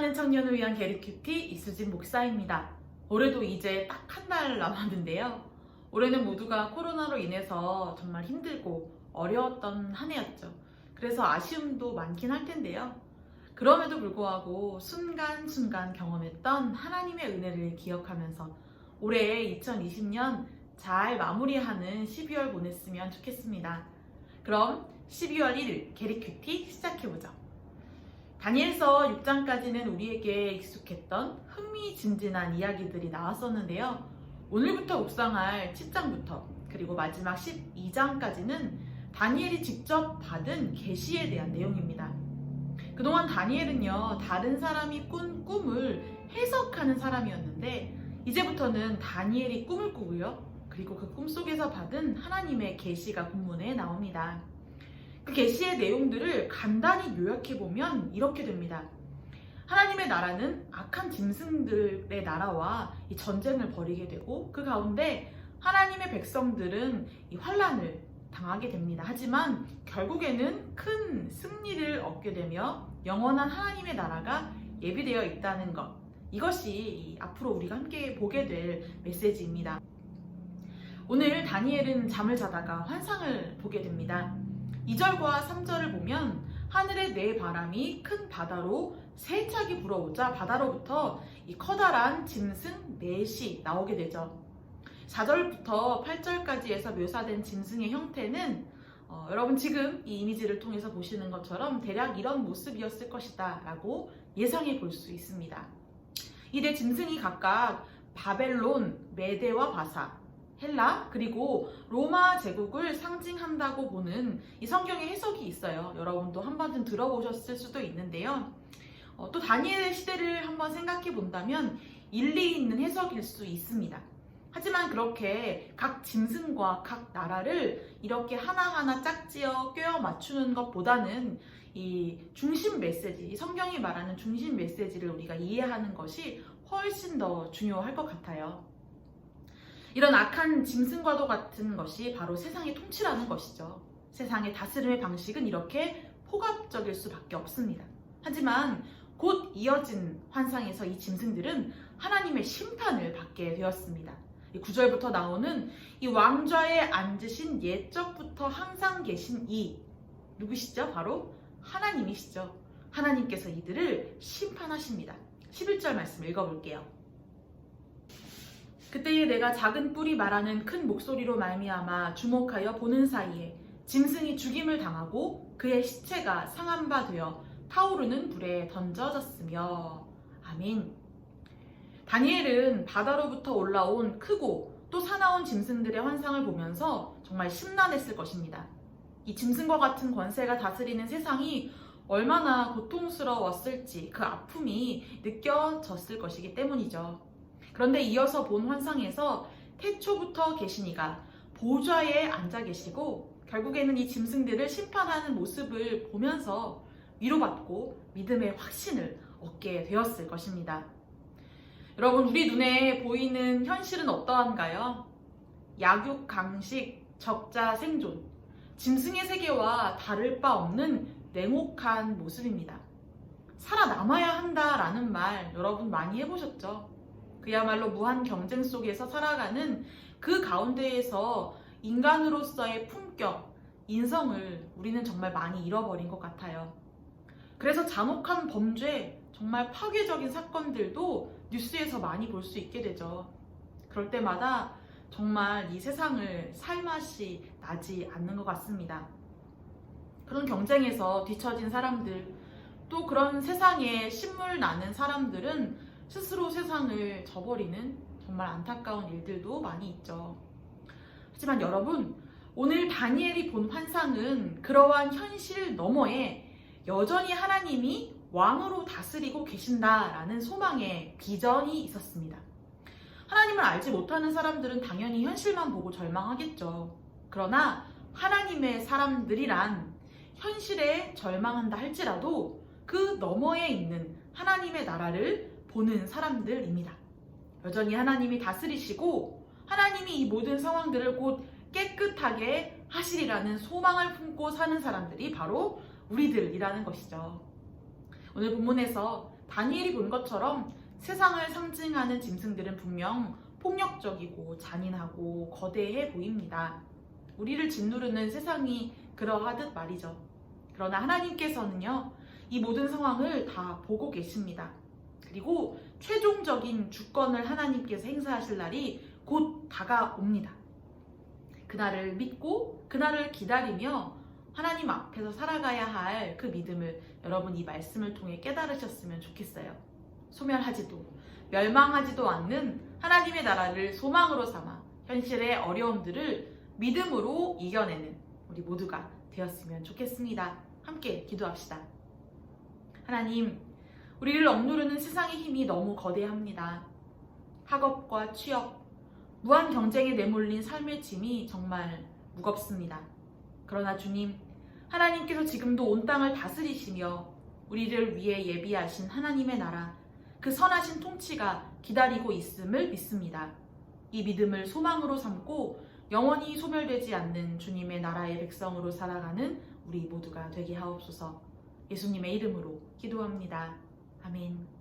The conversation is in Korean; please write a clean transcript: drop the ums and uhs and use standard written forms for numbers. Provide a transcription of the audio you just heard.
사랑하는 청년을 위한 게리큐티 이수진 목사입니다. 올해도 이제 딱 한 달 남았는데요. 올해는 모두가 코로나로 인해서 정말 힘들고 어려웠던 한 해였죠. 그래서 아쉬움도 많긴 할 텐데요. 그럼에도 불구하고 순간순간 경험했던 하나님의 은혜를 기억하면서 올해 2020년 잘 마무리하는 12월 보냈으면 좋겠습니다. 그럼 12월 1일 게리큐티 시작해보죠. 다니엘서 6장까지는 우리에게 익숙했던 흥미진진한 이야기들이 나왔었는데요. 오늘부터 묵상할 7장부터 그리고 마지막 12장까지는 다니엘이 직접 받은 계시에 대한 내용입니다. 그동안 다니엘은요, 다른 사람이 꾼 꿈을 해석하는 사람이었는데 이제부터는 다니엘이 꿈을 꾸고요. 그리고 그 꿈 속에서 받은 하나님의 계시가 본문에 나옵니다. 그 계시의 내용들을 간단히 요약해보면 이렇게 됩니다. 하나님의 나라는 악한 짐승들의 나라와 이 전쟁을 벌이게 되고 그 가운데 하나님의 백성들은 이 환난을 당하게 됩니다. 하지만 결국에는 큰 승리를 얻게 되며 영원한 하나님의 나라가 예비되어 있다는 것, 이것이 앞으로 우리가 함께 보게 될 메시지입니다. 오늘 다니엘은 잠을 자다가 환상을 보게 됩니다. 2절과 3절을 보면 하늘의 네 바람이 큰 바다로 세차게 불어오자 바다로부터 이 커다란 짐승 넷이 나오게 되죠. 4절부터 8절까지에서 묘사된 짐승의 형태는 여러분 지금 이 이미지를 통해서 보시는 것처럼 대략 이런 모습이었을 것이다 라고 예상해 볼 수 있습니다. 이 네 짐승이 각각 바벨론, 메데와 바사, 헬라 그리고 로마 제국을 상징한다고 보는 이 성경의 해석이 있어요. 여러분도 한 번쯤 들어보셨을 수도 있는데요. 또 다니엘의 시대를 한번 생각해 본다면 일리 있는 해석일 수 있습니다. 하지만 그렇게 각 짐승과 각 나라를 이렇게 하나하나 짝지어 꿰어 맞추는 것보다는 이 중심 메시지, 이 성경이 말하는 중심 메시지를 우리가 이해하는 것이 훨씬 더 중요할 것 같아요. 이런 악한 짐승과도 같은 것이 바로 세상의 통치라는 것이죠. 세상의 다스림의 방식은 이렇게 포괄적일 수밖에 없습니다. 하지만 곧 이어진 환상에서 이 짐승들은 하나님의 심판을 받게 되었습니다. 9절부터 나오는 이 왕좌에 앉으신 옛적부터 항상 계신 이 누구시죠? 바로 하나님이시죠. 하나님께서 이들을 심판하십니다. 11절 말씀 읽어볼게요. 그때에 내가 작은 뿔이 말하는 큰 목소리로 말미암아 주목하여 보는 사이에 짐승이 죽임을 당하고 그의 시체가 상한 바 되어 타오르는 불에 던져졌으며. 아멘. 다니엘은 바다로부터 올라온 크고 또 사나운 짐승들의 환상을 보면서 정말 심란했을 것입니다. 이 짐승과 같은 권세가 다스리는 세상이 얼마나 고통스러웠을지 그 아픔이 느껴졌을 것이기 때문이죠. 그런데 이어서 본 환상에서 태초부터 계신 이가 보좌에 앉아 계시고 결국에는 이 짐승들을 심판하는 모습을 보면서 위로받고 믿음의 확신을 얻게 되었을 것입니다. 여러분, 우리 눈에 보이는 현실은 어떠한가요? 약육, 강식, 적자, 생존, 짐승의 세계와 다를 바 없는 냉혹한 모습입니다. 살아남아야 한다라는 말 여러분 많이 해보셨죠? 그야말로 무한 경쟁 속에서 살아가는 그 가운데에서 인간으로서의 품격, 인성을 우리는 정말 많이 잃어버린 것 같아요. 그래서 잔혹한 범죄, 정말 파괴적인 사건들도 뉴스에서 많이 볼 수 있게 되죠. 그럴 때마다 정말 이 세상을 살 맛이 나지 않는 것 같습니다. 그런 경쟁에서 뒤처진 사람들, 또 그런 세상에 신물 나는 사람들은 스스로 세상을 저버리는 정말 안타까운 일들도 많이 있죠. 하지만 여러분, 오늘 다니엘이 본 환상은 그러한 현실 너머에 여전히 하나님이 왕으로 다스리고 계신다라는 소망의 비전이 있었습니다. 하나님을 알지 못하는 사람들은 당연히 현실만 보고 절망하겠죠. 그러나 하나님의 사람들이란 현실에 절망한다 할지라도 그 너머에 있는 하나님의 나라를 보는 사람들입니다. 여전히 하나님이 다스리시고 하나님이 이 모든 상황들을 곧 깨끗하게 하시리라는 소망을 품고 사는 사람들이 바로 우리들이라는 것이죠. 오늘 본문에서 다니엘이 본 것처럼 세상을 상징하는 짐승들은 분명 폭력적이고 잔인하고 거대해 보입니다. 우리를 짓누르는 세상이 그러하듯 말이죠. 그러나 하나님께서는요, 이 모든 상황을 다 보고 계십니다. 그리고 최종적인 주권을 하나님께서 행사하실 날이 곧 다가옵니다. 그날을 믿고 그날을 기다리며 하나님 앞에서 살아가야 할 그 믿음을 여러분 이 말씀을 통해 깨달으셨으면 좋겠어요. 소멸하지도 멸망하지도 않는 하나님의 나라를 소망으로 삼아 현실의 어려움들을 믿음으로 이겨내는 우리 모두가 되었으면 좋겠습니다. 함께 기도합시다. 하나님, 우리를 억누르는 세상의 힘이 너무 거대합니다. 학업과 취업, 무한 경쟁에 내몰린 삶의 짐이 정말 무겁습니다. 그러나 주님, 하나님께서 지금도 온 땅을 다스리시며 우리를 위해 예비하신 하나님의 나라, 그 선하신 통치가 기다리고 있음을 믿습니다. 이 믿음을 소망으로 삼고 영원히 소멸되지 않는 주님의 나라의 백성으로 살아가는 우리 모두가 되게 하옵소서. 예수님의 이름으로 기도합니다. 아멘.